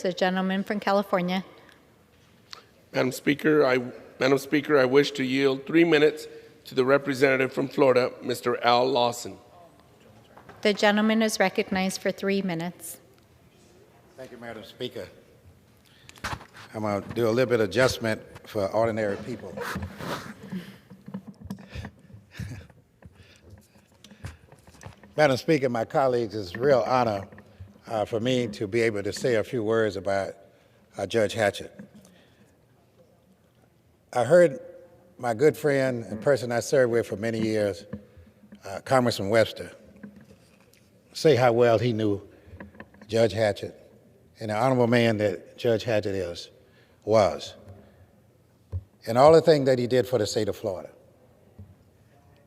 The gentleman from California. Madam Speaker, I wish to yield 3 minutes to the representative from Florida, Mr. Al Lawson. The gentleman is recognized for 3 minutes. Thank you, Madam Speaker. I'm going to do a little bit of adjustment for ordinary people. Madam Speaker, my colleagues, it's a real honor for me to be able to say a few words about Judge Hatchett. I heard my good friend and person I served with for many years, Congressman Webster, say how well he knew Judge Hatchett and the honorable man that Judge Hatchett was, and all the things that he did for the state of Florida.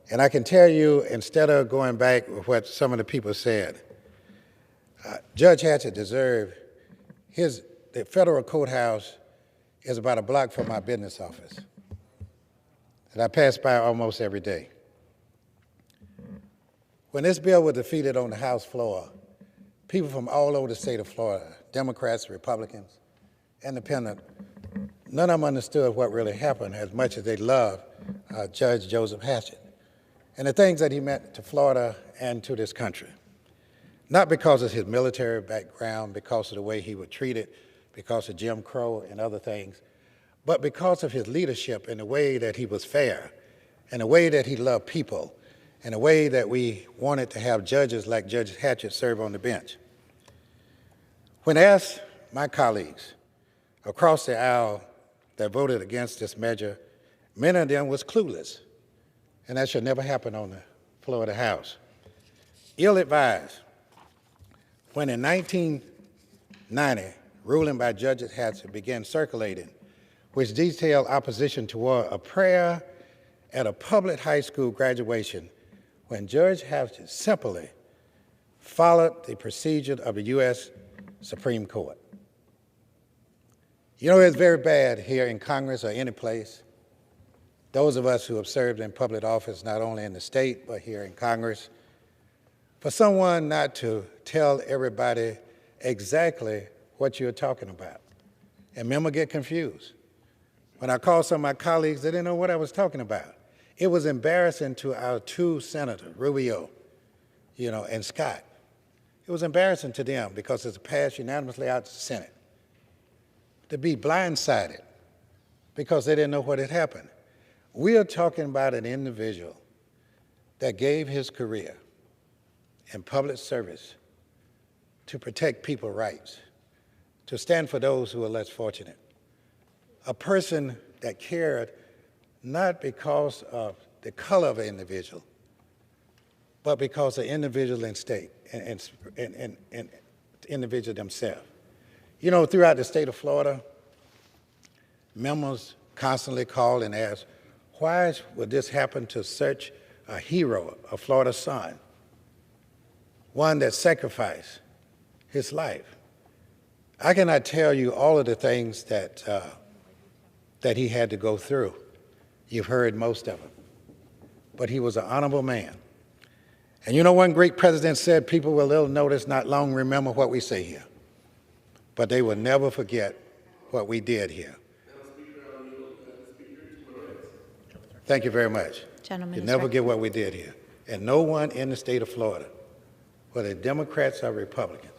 And I can tell you, instead of going back with what some of the people said, Judge Hatchett deserved the federal courthouse is about a block from my business office that I pass by almost every day. When this bill was defeated on the House floor, people from all over the state of Florida, Democrats, Republicans, Independent, none of them understood what really happened as much as they loved Judge Joseph Hatchett and the things that he meant to Florida and to this country. Not because of his military background, because of the way he was treated, because of Jim Crow and other things, but because of his leadership and the way that he was fair, and the way that he loved people, and the way that we wanted to have judges like Judge Hatchett serve on the bench. When asked my colleagues across the aisle that voted against this measure, many of them was clueless, and that should never happen on the floor of the House. Ill-advised. When in 1990, ruling by Judge Hatchett began circulating, which detailed opposition toward a prayer at a public high school graduation, when Judge Hatchett simply followed the procedure of the U.S. Supreme Court. You know, it's very bad here in Congress or any place, those of us who have served in public office, not only in the state, but here in Congress, for someone not to tell everybody exactly what you're talking about. And members get confused. When I called some of my colleagues, they didn't know what I was talking about. It was embarrassing to our two senators, Rubio, and Scott. It was embarrassing to them because it's passed unanimously out to the Senate. To be blindsided because they didn't know what had happened. We are talking about an individual that gave his career in public service to protect people's rights, to stand for those who are less fortunate. A person that cared not because of the color of an individual, but because of the individual in state and individual themselves. You know, throughout the state of Florida, members constantly call and ask, why would this happen to such a hero, a Florida son, one that sacrificed his life? I cannot tell you all of the things that he had to go through. You've heard most of them. But he was an honorable man. And you know, one great president said, people will little notice, not long remember what we say here. But they will never forget what we did here. Thank you very much. Gentleman, you never get what we did here. And no one in the state of Florida, whether Democrats or Republicans,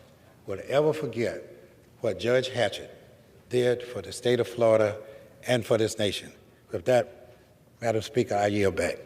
would ever forget what Judge Hatchett did for the state of Florida and for this nation. With that, Madam Speaker, I yield back.